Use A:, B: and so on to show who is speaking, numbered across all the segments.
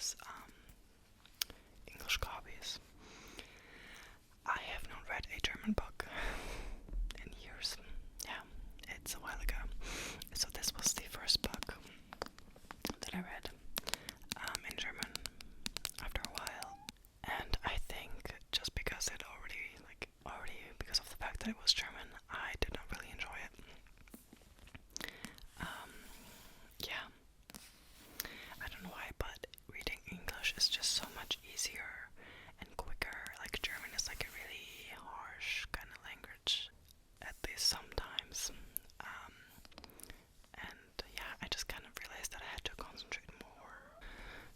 A: was English copies. I have not read a German book in years. Yeah, it's a while ago. So this was the first book that I read in German after a while. And I think just because already because of the fact that it was German, I did not really enjoy it. Yeah, I don't know why, but reading English is just so much easier and quicker. Like German is like a really harsh kind of language, at least sometimes. And yeah, I just kind of realized that I had to concentrate more.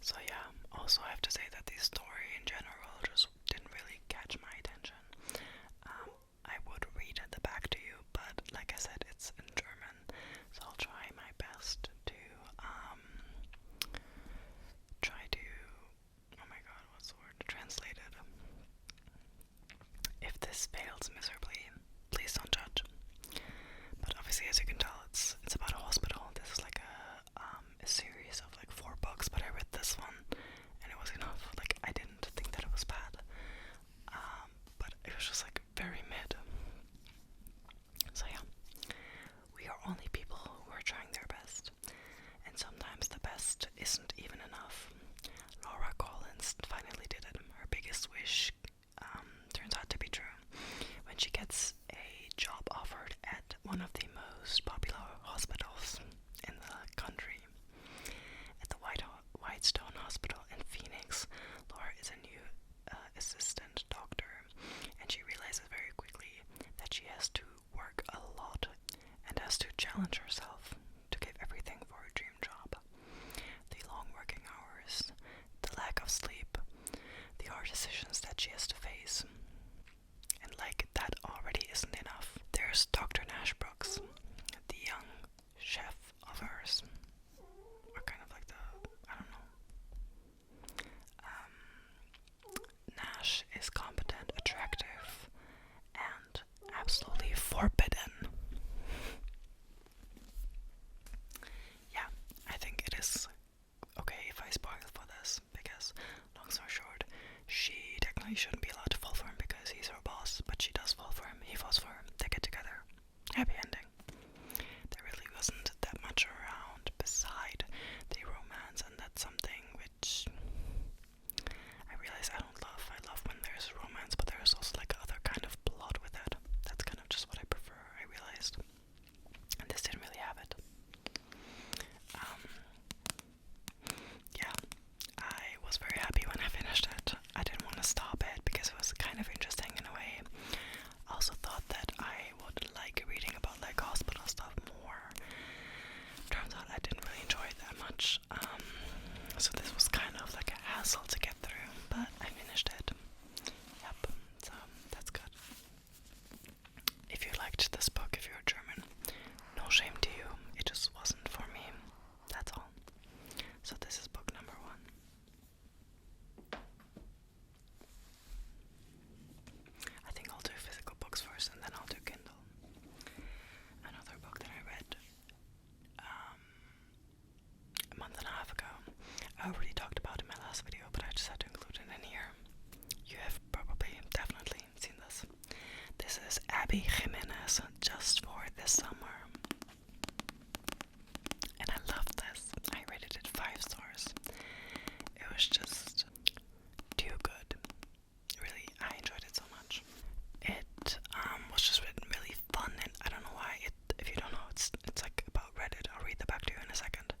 A: So yeah, also I have to say that the story in general just didn't really catch my attention. I would read the back to you, but like I said, it's in German, so I'll try my best to oh my god, what's the word? Translate it. If this fails miserably, please don't judge. But obviously, as you can tell, it's about a hospital. This is like a series of like 4 books, but I read this one and it was enough. Like, I didn't think that it was bad, but it was just like very mid. So yeah, we are only people who are trying their best, and sometimes the best isn't even enough. Laura Collins finally did it. Her biggest wish turns out to be true when she gets a job offered at one of the most popular hospitals in the country. At the Whitestone Hospital in Phoenix, Laura is a new assistant doctor, and she realizes very quickly that she has to work a lot and has to challenge herself to give everything for her dream job. The long working hours, the lack of sleep, the hard decisions that she has to face. And like that already isn't enough, there's Dr. Nash Brooks, the young chef of hers. Or kind of like I don't know. Nash is competent, attractive, and absolutely forbidden. Yeah, I think it is okay if I spoil for this, because long story short, she technically shouldn't be allowed to fall for him because he's her boss, but she does fall for him, he falls for her, they get together. Happy ending. There really wasn't that much around beside the romance, and that's something which I realize I don't love. I love when there's romance, but there's also like other kind of plot with it. That's kind of just what I prefer, I realized. And this didn't really have it. Yeah, I was very happy when I finished it. I didn't want to stop it because it was kind of interesting in a way. I also thought that I would like reading about like hospital stuff more. Turns out I didn't really enjoy it that much. So this was kind of like a hassle to get through, but I finished it. Yep, so that's good. If you liked this book, if you're German, no shame to you. It just wasn't for me. That's all. So this is book number 1. I think I'll do physical books first and then I'll do Kindle. Another book that I read a month and a half ago. I already talked about it in my last video, but I just had to include it in here. You have probably, definitely seen this. This is Abby Jimenez, Just for This Summer. And I love this. I rated it 5 stars. It was just too good. Really, I enjoyed it so much. It was just written really fun, and I don't know why. If you don't know, it's like about Reddit. I'll read the back to you in a second.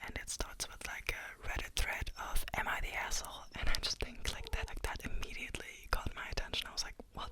A: And it starts with like a Reddit thread of "Am I the asshole?" And I just think like that immediately caught my attention. I was like, what?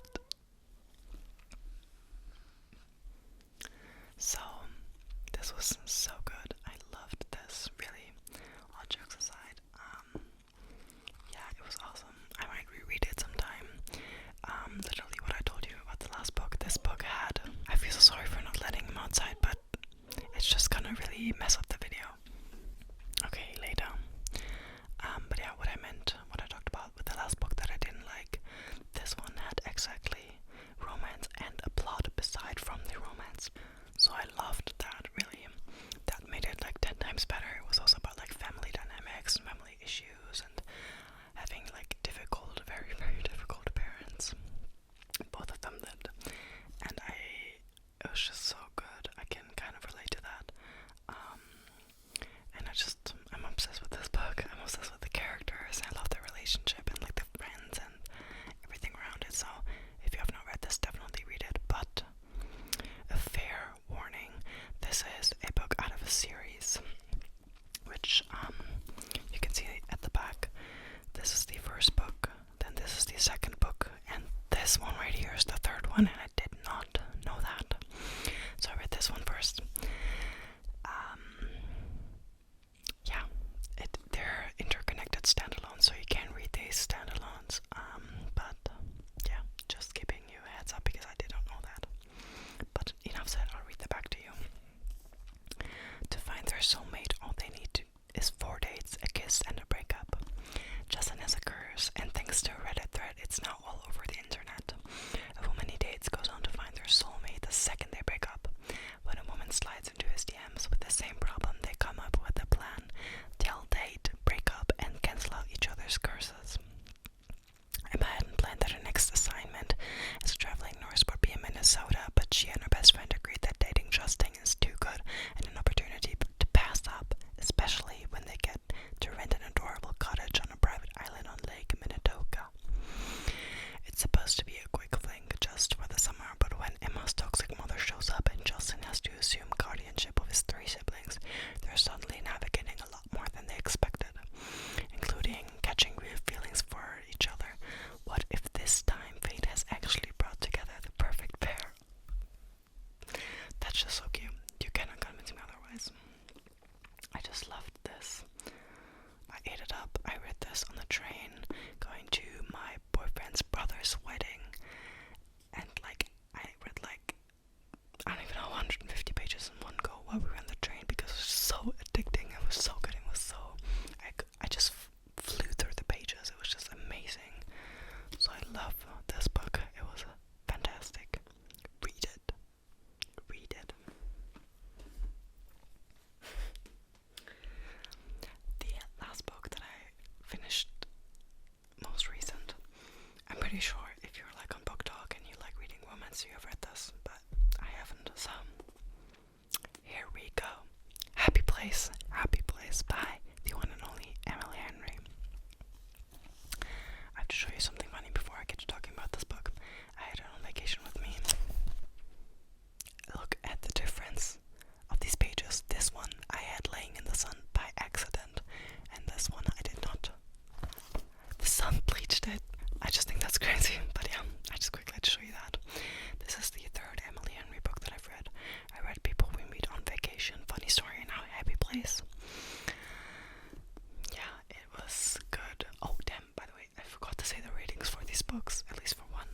A: books, at least for one.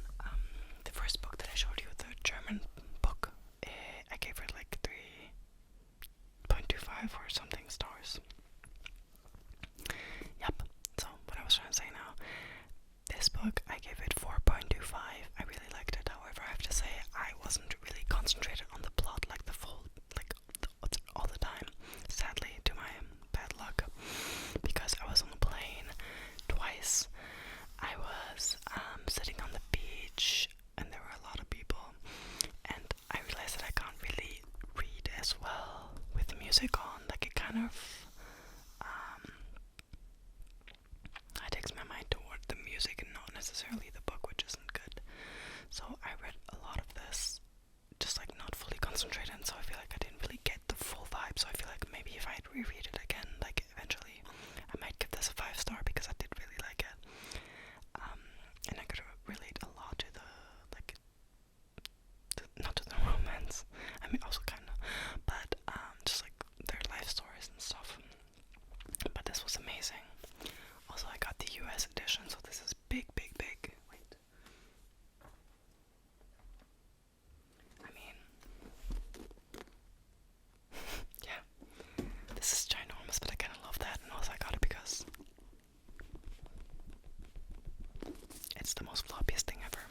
A: The first book that I showed you, the German book, I gave it like 3.25 or something stars. Yep, so what I was trying to say now, this book I gave it 4.25. I really liked it. However, I have to say I wasn't really concentrated on the plot like the full, like all the time, sadly, to my bad luck, because I was on a plane twice. I was sitting on the beach and there were a lot of people, and I realized that I can't really read as well with the music on. Like it kind of takes my mind toward the music and not necessarily the book, which isn't good. So I read a lot of this just like not fully concentrated, and so I feel like I didn't really get the full vibe. So I feel like maybe if I'd reread it again, like eventually, I might give this a 5-star because I did really like it. And I could relate a lot to the, like, not to the romance, I mean also kinda, but just like their life stories and stuff. But this was amazing. Also, I got the US edition, so this is big. Wait. I mean, yeah, this is ginormous, but I kind of love that, and also I got it because it's the most floppiest thing ever.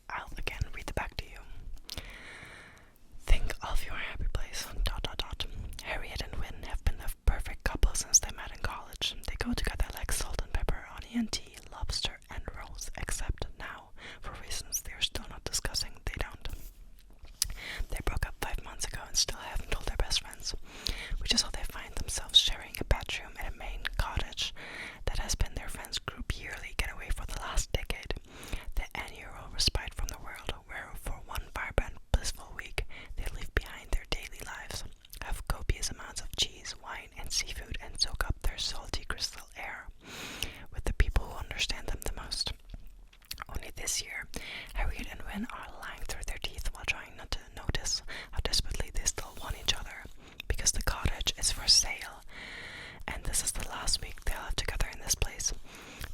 A: I'll again read the back to you. Think of your happy place. ... Harriet and Wynne have been the perfect couple since they met in college. They go together like salt and pepper, honey and tea, lobster and rolls, except now, for reasons they're still not discussing, they don't. They broke up 5 months ago and still haven't told their best friends, which is how they find themselves sharing a bedroom in a Maine cottage that has been their friends' group yearly getaway for the last decade. The annual respite from the world, where for one vibrant, blissful week they leave behind their daily lives, have copious amounts of cheese, wine, and seafood, and soak up their salty crystal air with the people who understand them the most. Only this year, Harriet and Wynne are lying through their teeth while trying not to notice how desperately they still want each other, because the cottage is for sale, and this is the last week they'll have together in this place.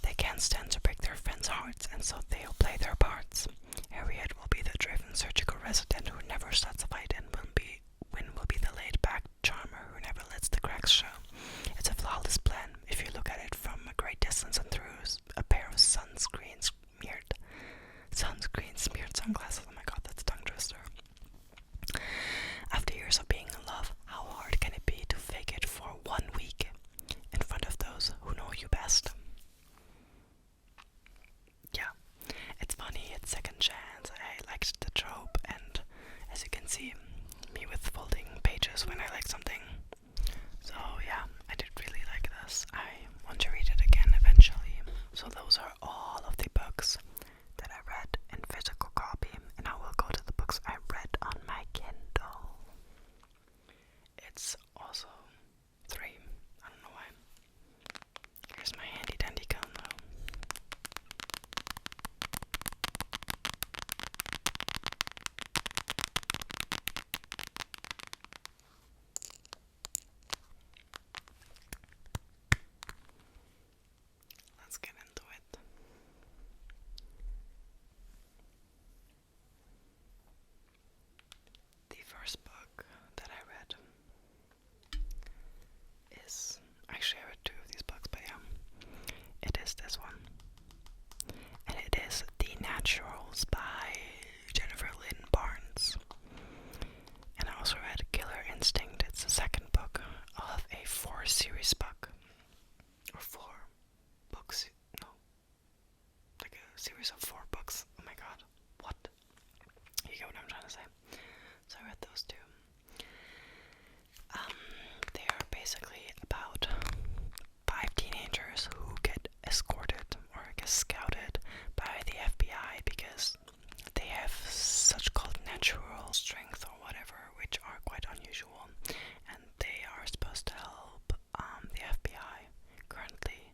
A: They can't stand to break their friends' hearts, and so they'll play their parts. Harriet will be the driven surgical resident who never starts a fight, and Wynne will be the laid-back charmer who never lets the cracks show. It's a flawless plan if you look at it from a great distance and through a pair of sunscreen-smeared sunglasses. Oh my god, that's a tongue twister. After years of being in love, how hard can it be to fake it for 1 week in front of those who know you best? Yeah, it's funny, it's second chance. I liked the trope, and as you can see, me with folding pages when I like something. So yeah, I did really like this. I want to read it again eventually. So those are all of the books that I read in physical copy, and I will go to the books I read on my Kindle. It's also 3. I don't know why. Here's my handy dandy gun though. Let's get into it. The first book that I read is, actually I read 2 of these books, but yeah, it is this one. And it is The Naturals by Jennifer Lynn Barnes. And I also read Killer Instinct. It's the second book of a 4-series book. Or 4 books. No. Like a series of 4 books. Oh my god. What? You get what I'm trying to say. So I read those 2. They are basically about 5 teenagers who get escorted, or I guess scouted, by the FBI because they have such called natural strength or whatever, which are quite unusual, and they are supposed to help the FBI, currently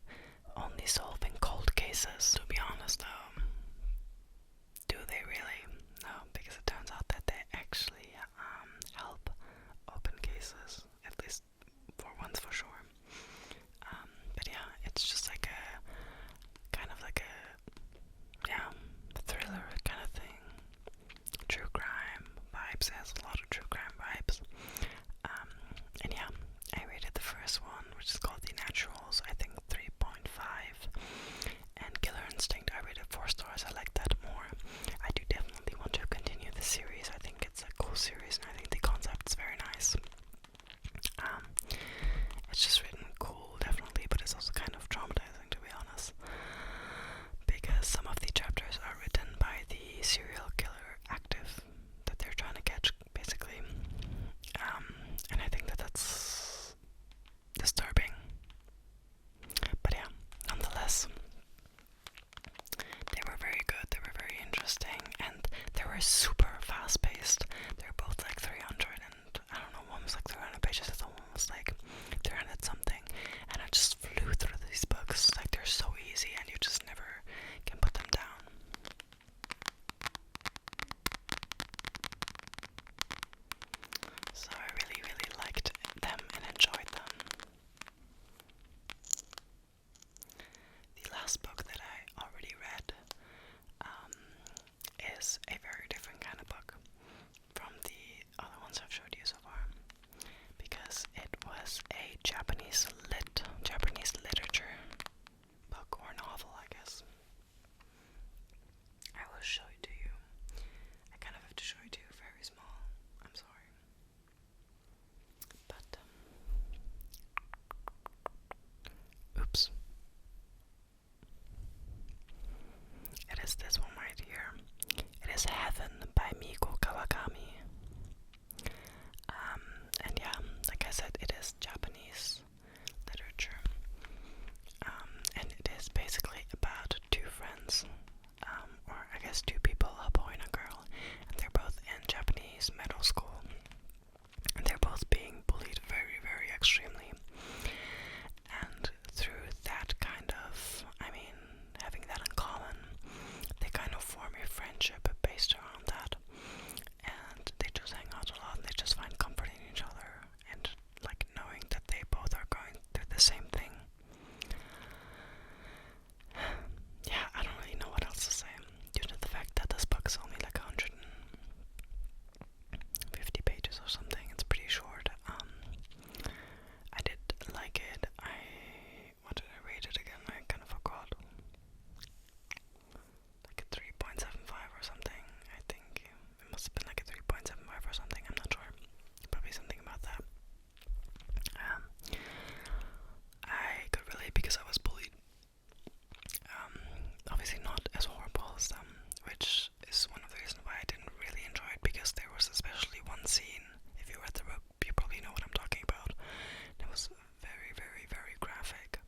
A: only solving cold cases. To be honest though, were super fast paced. They're both like 300 and I don't know, one was like 300 pages, the other one was like 300 something. And I just flew through these books. Like they're so easy and you just never can put them down. So I really, really liked them and enjoyed them. The last book that I already read is a very different kind of book from the other ones I've showed you so far, because it was a Japanese literature book or novel, I guess. I will show it to you. I kind of have to show it to you very small. I'm sorry. But oops. It is this one right here. It is Heaven by Miko Kawakami. And yeah, like I said, it is Japanese literature. And it is basically about two friends, or I guess two people, a boy and a girl, and they're both in Japanese middle school. And they're both being bullied very, very extremely. And through that kind of, having that in common, they kind of form a friendship based around that. And they just hang out a lot and they just find comfort in each other and like knowing that they both are going through the same thing. Yeah, I don't really know what else to say due to the fact that this book is only like 150 pages or something. It's pretty short. I did like it. What did I rate it again? I kind of forgot. Like a 3.75 or something. I think it must have been like a 3.75 or something. I'm not sure. Probably something about that. I could relate because I was bullied. Obviously not as horrible as them, which is one of the reasons why I didn't really enjoy it, because there was especially one scene, if you read the book, you probably know what I'm talking about. It was very, very, very graphic.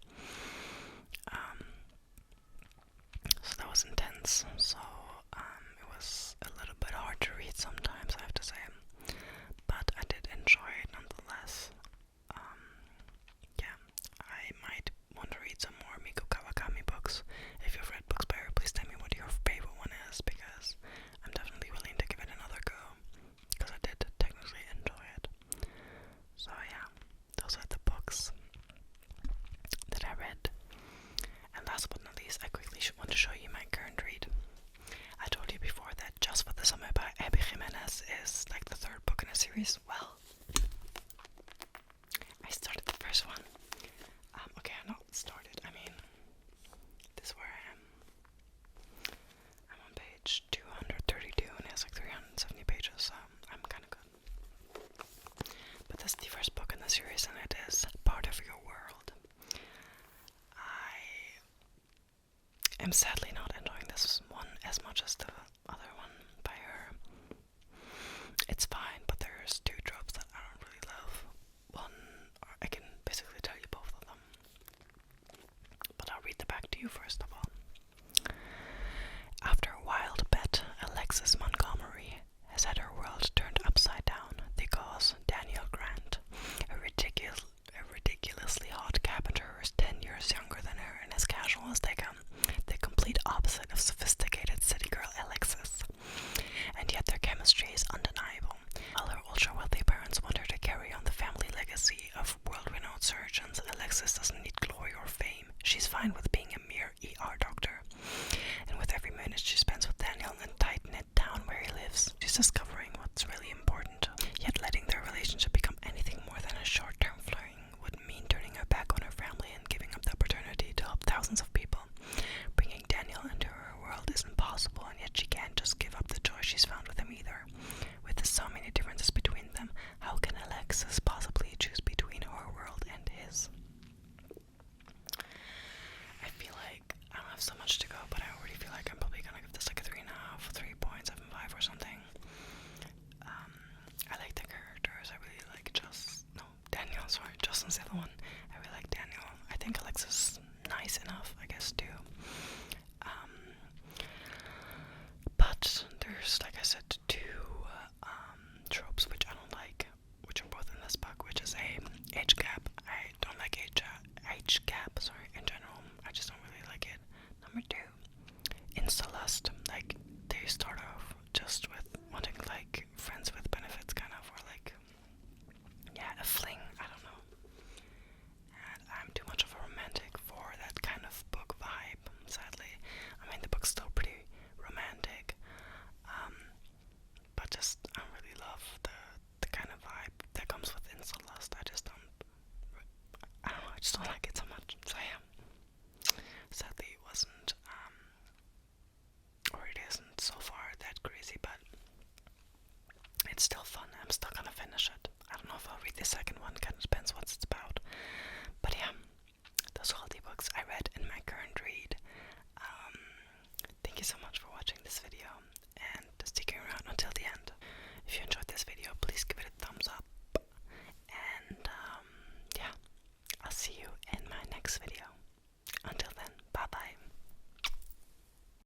A: So that was intense, so it was a little bit hard to read sometimes, I have to say, but I did enjoy it nonetheless. Yeah, I might want to read some more Miko Kawakami books. If you've read books by her, please tell me what your favorite one is, because I'm definitely willing to give it another go, because I did technically enjoy it. So yeah, those are the books that I read. And last but not least, I quickly want to show you my current read. I told you before that Just for the Summer by Jimenez is like the third book in a series. Well, I started the first one. Okay, I'm not started. This is where I am. I'm on page 232 and it has like 370 pages, so I'm kind of good. But this is the first book in the series and it is Part of Your World. I am sadly not enjoying this one as much as the other one by her. It's fine, but there's two tropes that I don't really love. One, or I can basically tell you both of them. But I'll read the back to you first of all. After a wild bet, Alexis Montgomery has had her world turned upside down because Daniel Grant, a ridiculously hot carpenter who is 10 years younger than her and as casual as they come, the complete opposite of sophisticated city girl Alexis. And yet their chemistry is undeniable. While her ultra-wealthy parents want her to carry on the family legacy of world-renowned surgeons, Alexis doesn't need glory or fame. She's fine with being a mere ER doctor. And with every minute she spends with Daniel in the tight-knit town where he lives, she's discovering what's really important. Yet letting their relationship become anything more than a short-term flirting would mean turning her back on her family and giving up the opportunity to help thousands of people. Bringing Daniel into her world is impossible, and yet she can't just give up the joy she's found with him either. With so many differences between them, how can Alexis possibly choose between her world and his? I feel like I don't have so much to go, but I already feel like I'm probably gonna give this like a 3.5, 3.75 or something. I like the characters. I really like Daniel, sorry, Justin's the other one. I really like Daniel. I think Alexis is nice enough, I guess, too. But there's, like I said, you start off just with wanting like friends with benefits, kind of, or like, yeah, a fling, I don't know. And I'm too much of a romantic for that kind of book vibe, sadly. I mean, the book's still pretty romantic, but just I don't really love the kind of vibe that comes with incel lust. I just don't know, I just don't like it so much. So yeah, sadly it wasn't, or it isn't so far that crazy, but it's still fun. I'm still gonna finish it. I don't know if I'll read the second one, kind of depends what it's about. But yeah, those are all the books I read in my current read. Thank you so much for watching this video.